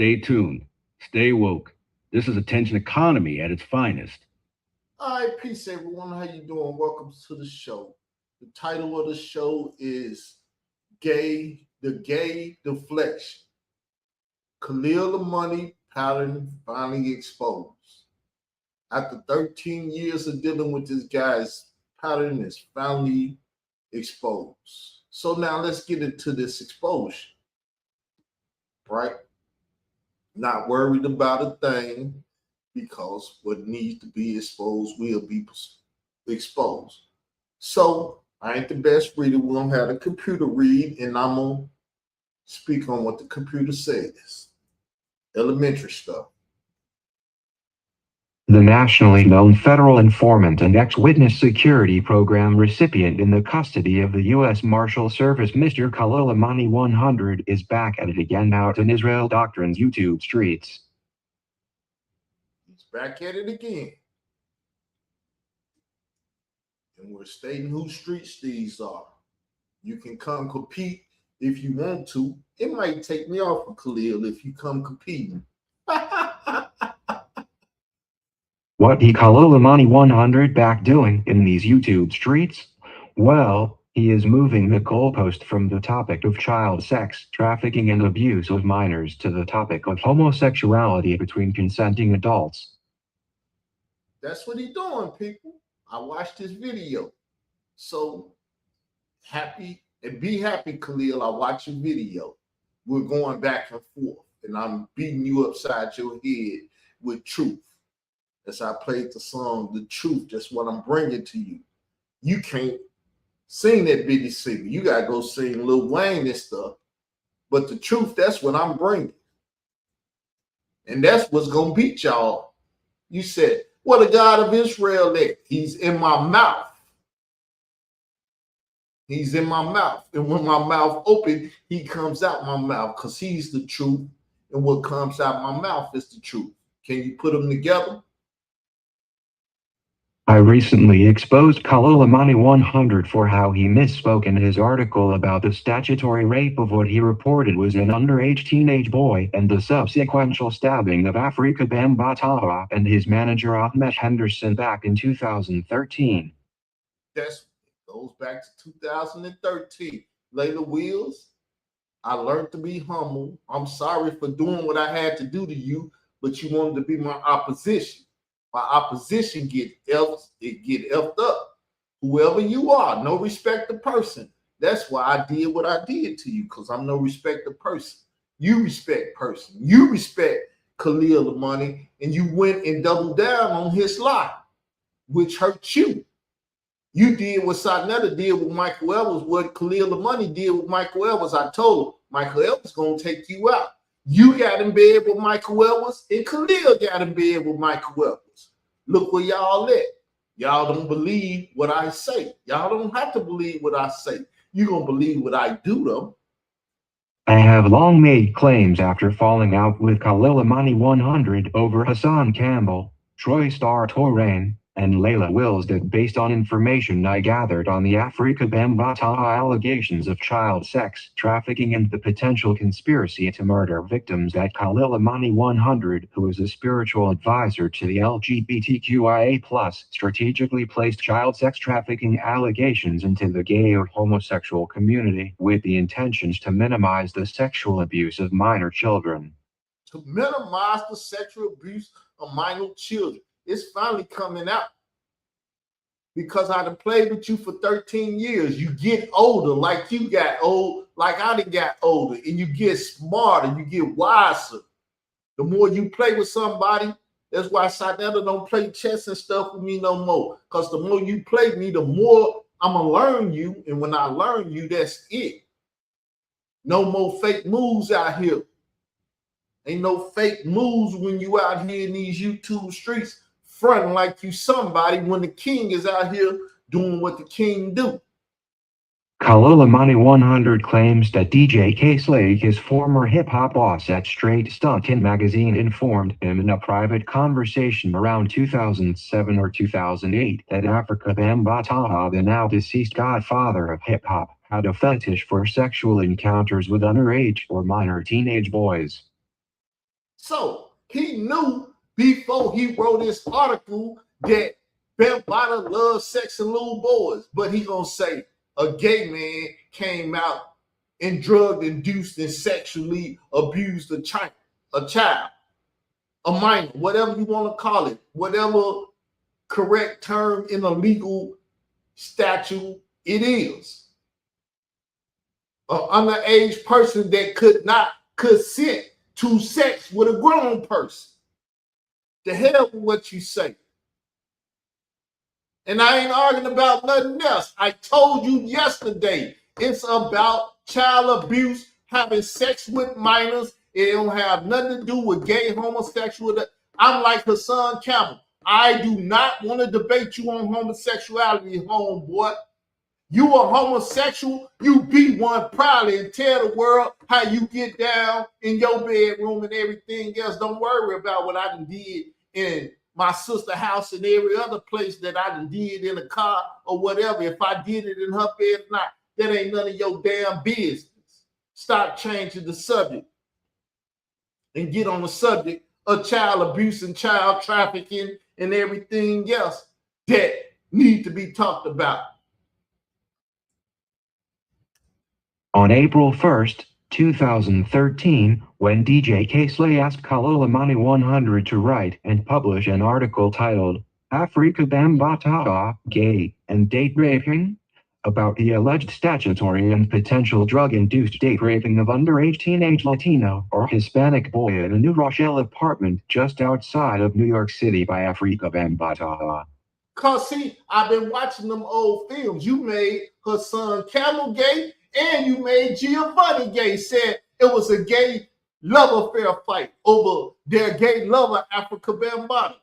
Stay tuned. Stay woke. This is attention economy at its finest. All right, peace everyone. How you doing? Welcome to the show. The title of the show is Gay Deflection. Khalil Amani pattern finally exposed. After 13 years of dealing with this guy's pattern is finally exposed. So now let's get into this exposure, right? Not worried about a thing because what needs to be exposed will be exposed. So I ain't the best reader. We're gonna have the computer read, and I'm gonna speak on what the computer says. Elementary stuff. The nationally known federal informant and ex-witness security program recipient in the custody of the U.S. Marshal Service Mr. Khalil Amani 100 is back at it again out in Israel Doctrine's YouTube streets. He's back at it again. And we're stating whose streets these are. You can come compete if you want to. It might take me off of Khalil if you come competing. What he Khalil Amani 100 back doing in these YouTube streets? Well, he is moving the goalpost from the topic of child sex trafficking and abuse of minors to the topic of homosexuality between consenting adults. That's what he's doing, people. I watched this video. So happy and be happy, Khalil. I watched your video. We're going back and forth, and I'm beating you upside your head with truth. As I played the song, The Truth, that's what I'm bringing to you. You can't sing that bitty singer. You got to go sing Lil Wayne and stuff. But the truth, that's what I'm bringing. And that's what's going to beat y'all. You said, what the God of Israel at? He's in my mouth. He's in my mouth. And when my mouth open, he comes out my mouth because he's the truth. And what comes out my mouth is the truth. Can you put them together? I recently exposed Khalil Amani 100 for how he misspoke in his article about the statutory rape of what he reported was an underage teenage boy and the subsequent stabbing of Afrika Bambataha and his manager Ahmed Henderson back in 2013. That goes back to 2013. Layla Wheels, I learned to be humble. I'm sorry for doing what I had to do to you, but you wanted to be my opposition. My opposition get effed up. Whoever you are, no respect of person. That's why I did what I did to you, because I'm no respect of person. You respect person. You respect Khalil Amani, and you went and doubled down on his lie, which hurt you. You did what Satnetta did with Michael Evans, what Khalil Amani did with Michael Evans. I told him, Michael Evans going to take you out. You got in bed with Michael Evans, and Khalil got in bed with Michael Evans. Look where y'all at. Y'all don't believe what I say. Y'all don't have to believe what I say. You're going to believe what I do, though. I have long made claims after falling out with Khalil Amani 100 over Hassan Campbell, Troy Star Torain, and Layla Wills that based on information I gathered on the Afrika Bambataha allegations of child sex trafficking and the potential conspiracy to murder victims that Khalil Amani 100, who is a spiritual advisor to the LGBTQIA+, strategically placed child sex trafficking allegations into the gay or homosexual community with the intentions to minimize the sexual abuse of minor children. To minimize the sexual abuse of minor children. It's finally coming out because I done played with you for 13 years. You get older like you got old, like I done got older, and you get smarter, you get wiser. The more you play with somebody, that's why Satnetta don't play chess and stuff with me no more. Because the more you play me, the more I'm going to learn you. And when I learn you, that's it. No more fake moves out here. Ain't no fake moves when you out here in these YouTube streets fronting like you somebody when the king is out here doing what the king do. Khalil Amani 100 claims that DJ K-Slade, his former hip-hop boss at Straight Stuntin magazine, informed him in a private conversation around 2007 or 2008 that Afrika Bambataha, the now deceased godfather of hip-hop, had a fetish for sexual encounters with underage or minor teenage boys. So he knew before he wrote this article that Bambaataa loves sex and little boys, but he gonna say a gay man came out and drug induced and sexually abused a child, a minor, whatever you want to call it, whatever correct term in a legal statute it is. An underage person that could not consent to sex with a grown person. The hell with what you say. And I ain't arguing about nothing else. I told you yesterday, it's about child abuse, having sex with minors. It don't have nothing to do with gay, homosexual. I'm like Hassan Campbell. I do not want to debate you on homosexuality, homeboy. You a homosexual, you be one proudly and tell the world how you get down in your bedroom and everything else. Don't worry about what I done did in my sister's house and every other place that I done did in a car or whatever. If I did it in her bed or not, that ain't none of your damn business. Stop changing the subject and get on the subject of child abuse and child trafficking and everything else that need to be talked about. On April 1st, 2013, when DJ K-Slay asked Khalil Amani 100 to write and publish an article titled Afrika Bambaataa, Gay and Date Raping, about the alleged statutory and potential drug-induced date raping of underage teenage Latino or Hispanic boy in a New Rochelle apartment just outside of New York City by Afrika Bambaataa. Cause see, I've been watching them old films. You made Hassan Campbell gay and you made Giovanni gay. Said it was a gay love affair fight over their gay lover, Afrika Bambaataa.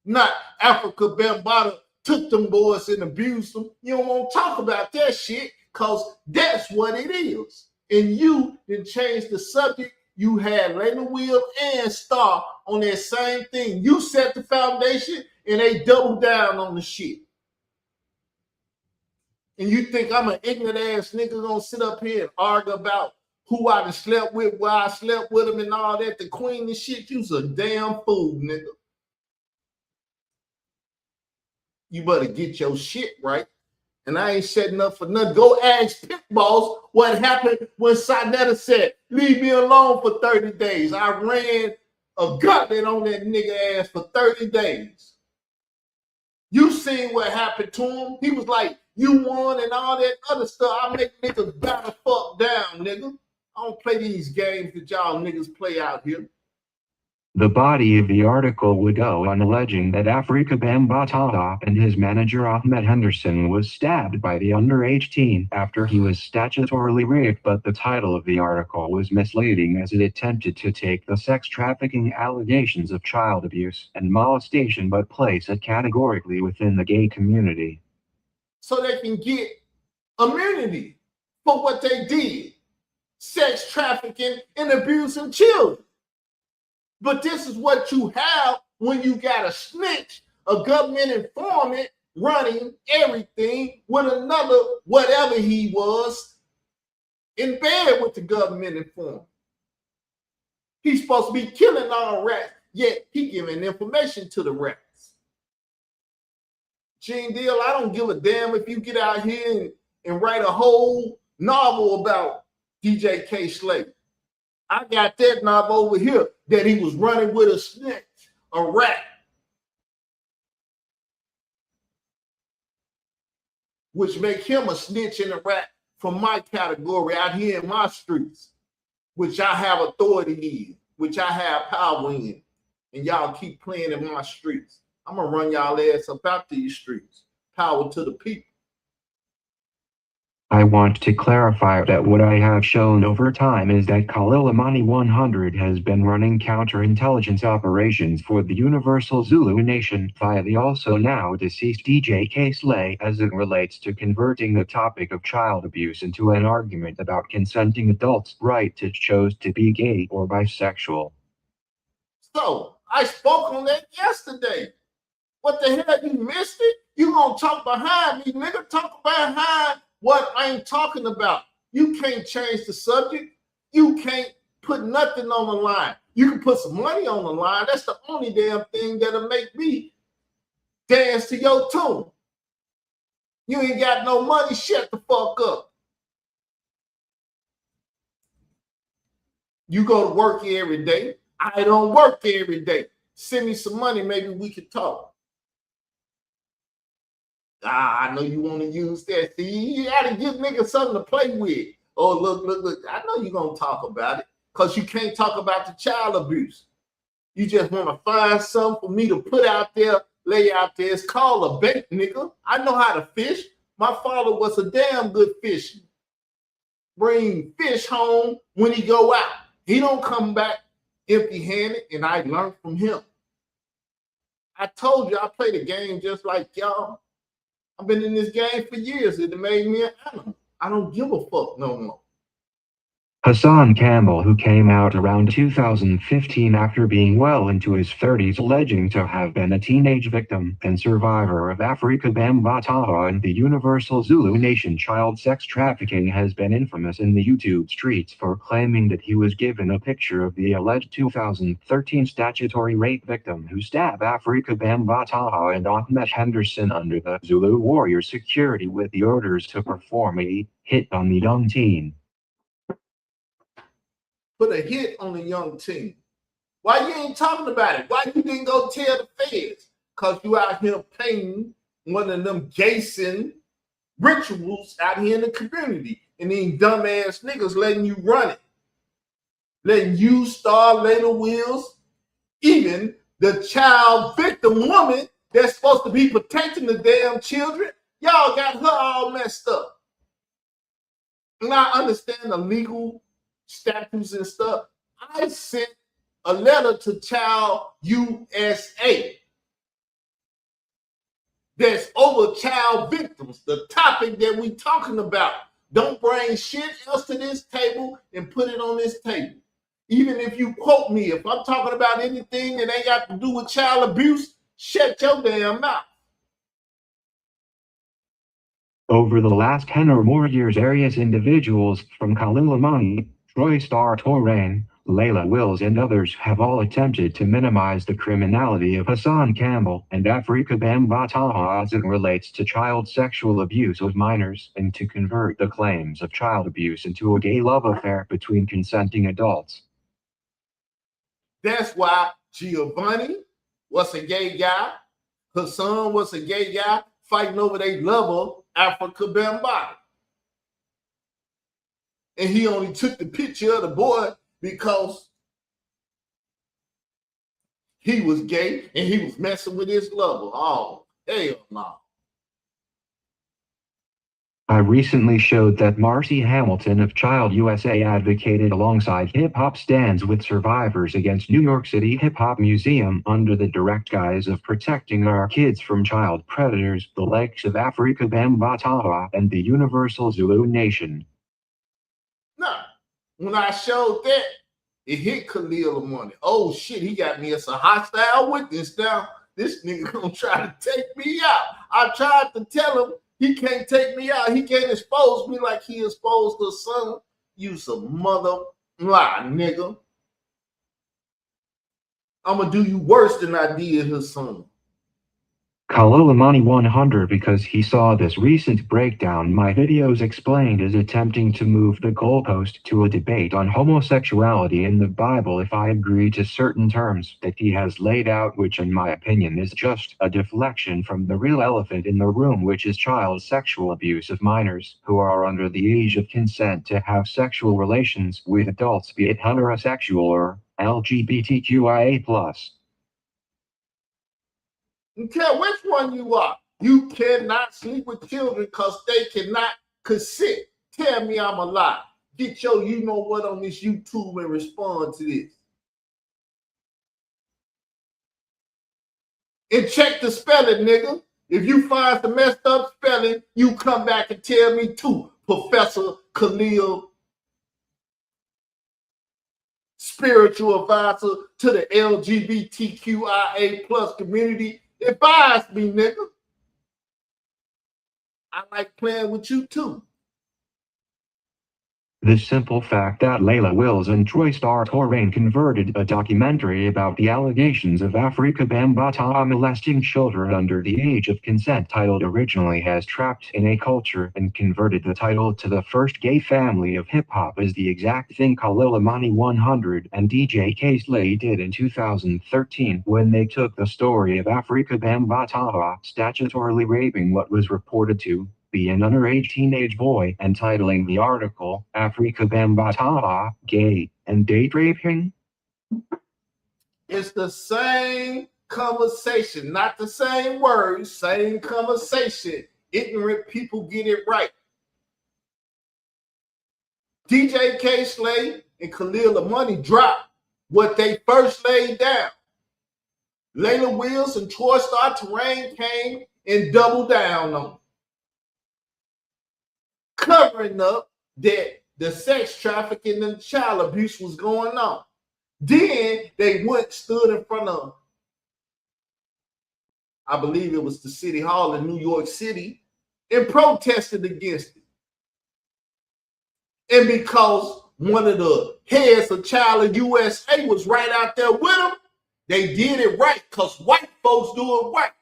Not Afrika Bambaataa took them boys and abused them. You don't want to talk about that shit because that's what it is. And you then changed the subject. You had Layla Will and Star on that same thing. You set the foundation and they doubled down on the shit. And you think I'm an ignorant ass nigga gonna sit up here and argue about who I done slept with, why I slept with him and all that, the queen and shit? You's a damn fool, nigga. You better get your shit right. And I ain't setting up for nothing. Go ask Pitballs what happened when Sinetta said, leave me alone for 30 days. I ran a gauntlet on that nigga ass for 30 days. You seen what happened to him. He was like, you won and all that other stuff. I make niggas bow the fuck down, nigga. I don't play these games that y'all niggas play out here. The body of the article would go on alleging that Afrika Bambaataa and his manager Ahmed Henderson was stabbed by the underage teen after he was statutorily raped, but the title of the article was misleading as it attempted to take the sex trafficking allegations of child abuse and molestation but place it categorically within the gay community. So they can get immunity for what they did. Sex trafficking and abusing children. But this is what you have when you got a snitch, a government informant running everything with another whatever he was in bed with the government informant. He's supposed to be killing all rats, yet he giving information to the rats. Gene Deal, I don't give a damn if you get out here and write a whole novel about DJ K-Slay. I got that novel over here that he was running with a snitch, a rat. Which make him a snitch and a rat from my category out here in my streets, which I have authority in, which I have power in, and y'all keep playing in my streets. I'm gonna run y'all ass up out these streets. Power to the people. I want to clarify that what I have shown over time is that Khalil Amani 100 has been running counterintelligence operations for the Universal Zulu Nation via the also now deceased DJ K-Slay as it relates to converting the topic of child abuse into an argument about consenting adults' right to choose to be gay or bisexual. So, I spoke on that yesterday. What the hell, you missed it? You gonna talk behind me, nigga? Talk behind what I ain't talking about. You can't change the subject. You can't put nothing on the line. You can put some money on the line. That's the only damn thing that'll make me dance to your tune. You ain't got no money, shut the fuck up. You go to work every day. I don't work every day. Send me some money, maybe we could talk. I know you want to use that. See, you gotta give niggas something to play with. Oh, look. I know you're gonna talk about it because you can't talk about the child abuse. You just want to find something for me to put out there, lay out there. It's called a bait, nigga. I know how to fish. My father was a damn good fisher. Bring fish home when he go out. He don't come back empty-handed, and I learned from him. I told you I play the game just like y'all. I've been in this game for years. It made me an animal. I don't give a fuck no more. Hassan Campbell, who came out around 2015 after being well into his 30s, alleging to have been a teenage victim and survivor of Afrika Bambataha and the Universal Zulu Nation child sex trafficking, has been infamous in the YouTube streets for claiming that he was given a picture of the alleged 2013 statutory rape victim who stabbed Afrika Bambataha and Ahmed Henderson under the Zulu warrior security with the orders to perform a hit on the young teen. Put a hit on the young teen. Why you ain't talking about it? Why you didn't go tell the feds? Because you out here paying one of them Jason rituals out here in the community. And these dumbass niggas letting you run it. Letting you star Layla Wills. Even the child victim woman that's supposed to be protecting the damn children. Y'all got her all messed up. And I understand the legal statutes and stuff. I sent a letter to Child USA that's over child victims, the topic that we talking about. Don't bring shit else to this table and put it on this table. Even if you quote me, if I'm talking about anything that ain't got to do with child abuse, shut your damn mouth. Over the last 10 or more years, various individuals from Khalil Amani, Troy Star Torain, Layla Wills, and others have all attempted to minimize the criminality of Hassan Campbell and Afrika Bambataha as it relates to child sexual abuse of minors, and to convert the claims of child abuse into a gay love affair between consenting adults. That's why Giovanni was a gay guy, Hassan was a gay guy, fighting over their lover, Afrika Bambataha. And he only took the picture of the boy because he was gay and he was messing with his lover. Oh, hell no. I recently showed that Marcy Hamilton of Child USA advocated alongside hip-hop stands with survivors against New York City Hip Hop Museum under the direct guise of protecting our kids from child predators, the likes of Afrika Bambataha and the Universal Zulu Nation. Nah, when I showed that, it hit Khalil Amani. Oh shit, he got me as a hostile witness now. This nigga gonna try to take me out. I tried to tell him he can't take me out. He can't expose me like he exposed the son. You some mother lie, nigga. I'm gonna do you worse than I did his son. Khalil Amani 100 because he saw this recent breakdown my videos explained is attempting to move the goalpost to a debate on homosexuality in the Bible if I agree to certain terms that he has laid out, which in my opinion is just a deflection from the real elephant in the room, which is child sexual abuse of minors who are under the age of consent to have sexual relations with adults, be it heterosexual or LGBTQIA+. You care which one you are. You cannot sleep with children because they cannot consent. Tell me I'm a lie. Get your you know what on this YouTube and respond to this. And check the spelling, nigga. If you find the messed up spelling, you come back and tell me too, Professor Khalil, spiritual advisor to the LGBTQIA plus community. Advise me, nigga. I like playing with you too. The simple fact that Layla Wills and Troy Star Torrain converted a documentary about the allegations of Afrika Bambaataa molesting children under the age of consent titled originally as Trapped in a Culture and converted the title to The First Gay Family of Hip Hop is the exact thing Khalil Amani 100 and DJ K-Slay did in 2013 when they took the story of Afrika Bambaataa statutorily raping what was reported to be an underage teenage boy and titling the article Afrika Bambaataa Gay and Date Raping. It's the same conversation, not the same words, same conversation. Ignorant people get it right. DJ K-Slay and Khalil Amani dropped what they first laid down. Layla Wills and Troy Star Terrain came and doubled down on it, covering up that the sex trafficking and child abuse was going on. Then they stood in front of, I believe it was the City Hall in New York City, and protested against it. And because one of the heads of Child USA was right out there with them, they did it right because white folks do it right.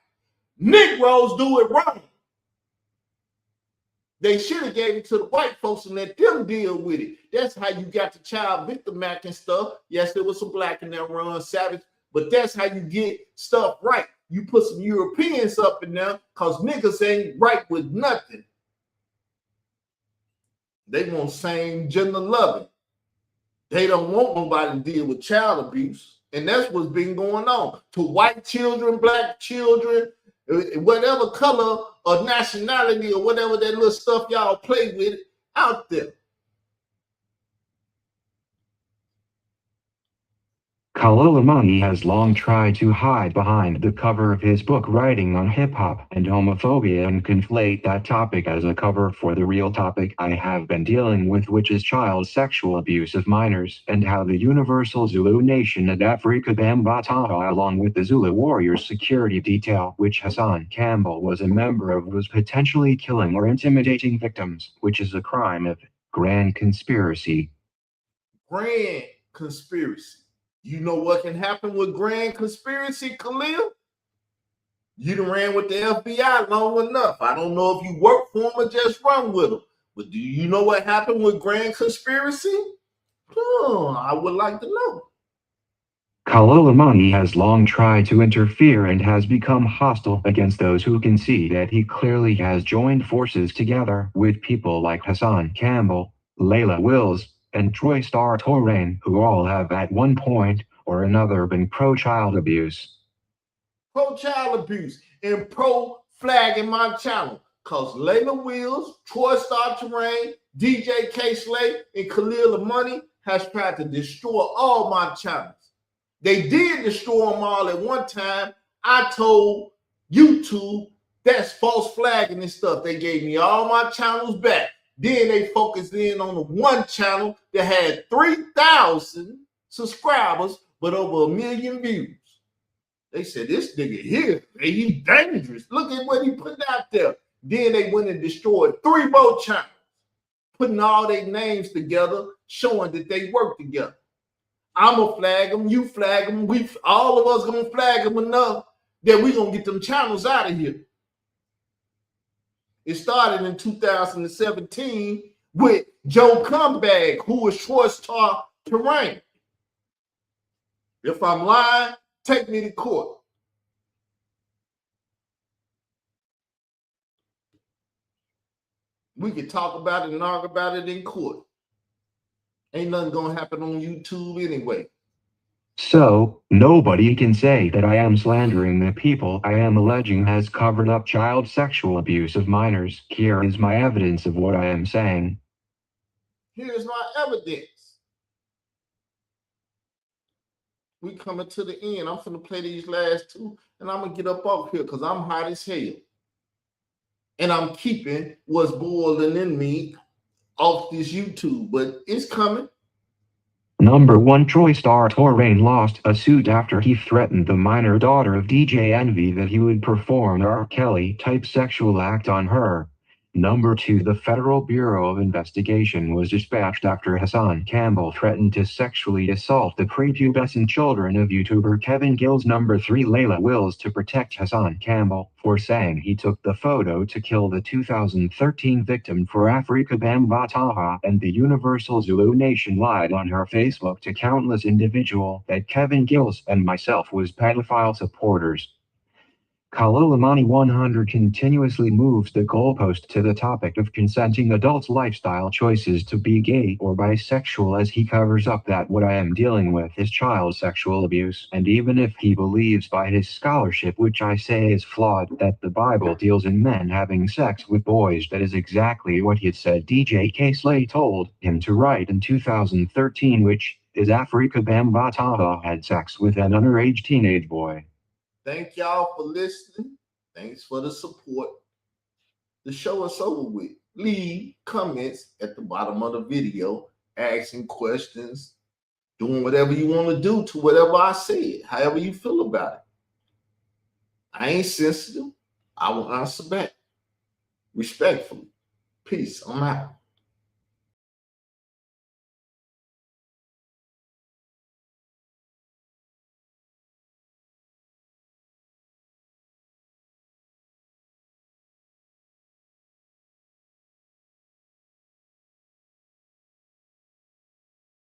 Negroes do it wrong. They should have gave it to the white folks and let them deal with it. That's how you got the Child Victim Act and stuff. Yes, there was some black in there, Ron Savage, but that's how you get stuff right. You put some Europeans up in there because niggas ain't right with nothing. They want same gender loving. They don't want nobody to deal with child abuse. And that's what's been going on to white children, black children, whatever color or nationality or whatever that little stuff y'all play with out there. Khalil Amani has long tried to hide behind the cover of his book writing on hip-hop and homophobia and conflate that topic as a cover for the real topic I have been dealing with, which is child sexual abuse of minors, and how the Universal Zulu Nation at Afrika Bambaataa along with the Zulu Warriors security detail, which Hassan Campbell was a member of, was potentially killing or intimidating victims, which is a crime of grand conspiracy. Grand conspiracy. You know what can happen with grand conspiracy, Khalil? You done ran with the FBI long enough. I don't know if you work for them or just run with them. But do you know what happened with grand conspiracy? I would like to know. Khalil Amani has long tried to interfere and has become hostile against those who can see that he clearly has joined forces together with people like Hassan Campbell, Layla Wills, and Troy Star Torrain, who all have at one point or another been pro-child abuse. Pro-child abuse and pro-flagging my channel. Because Layla Wills, Troy Star Terrain, DJ K-Slay, and Khalil Amani has tried to destroy all my channels. They did destroy them all at one time. I told YouTube that's false flagging and stuff. They gave me all my channels back. Then they focused in on the one channel that had 3,000 subscribers, but over 1 million views. They said, this nigga here, he's dangerous. Look at what he put out there. Then they went and destroyed 3 more channels, putting all their names together, showing that they work together. I'm going to flag them, you flag them, all of us going to flag them enough that we going to get them channels out of here. It started in 2017 with Joe Cumbag, who was Troy Star Terrain. If I'm lying, take me to court. We could talk about it and argue about it in court. Ain't nothing gonna happen on YouTube anyway. So, nobody can say that I am slandering the people I am alleging has covered up child sexual abuse of minors. Here is my evidence of what I am saying. Here's my evidence. We coming to the end. I'm finna play these last 2, and I'm gonna get up off here because I'm hot as hell. And I'm keeping what's boiling in me off this YouTube, but it's coming. Number 1, Troy Star Torrain lost a suit after he threatened the minor daughter of DJ Envy that he would perform an R. Kelly-type sexual act on her. Number 2. The Federal Bureau of Investigation was dispatched after Hassan Campbell threatened to sexually assault the prepubescent children of YouTuber Kevin Gills. Number 3. Layla Wills to protect Hassan Campbell for saying he took the photo to kill the 2013 victim for Afrika Bambataha, and the Universal Zulu Nation lied on her Facebook to countless individuals that Kevin Gills and myself was pedophile supporters. Khalil Amani 100 continuously moves the goalpost to the topic of consenting adults' lifestyle choices to be gay or bisexual, as he covers up that what I am dealing with is child sexual abuse. And even if he believes by his scholarship, which I say is flawed, that the Bible deals in men having sex with boys, that is exactly what he had said DJ K. Slay told him to write in 2013, which is Afrika Bambataha had sex with an underage teenage boy. Thank y'all for listening. Thanks for the support. The show is over with. Leave comments at the bottom of the video, asking questions, doing whatever you want to do to whatever I said, however you feel about it. I ain't sensitive. I will answer back respectfully. Peace. I'm out.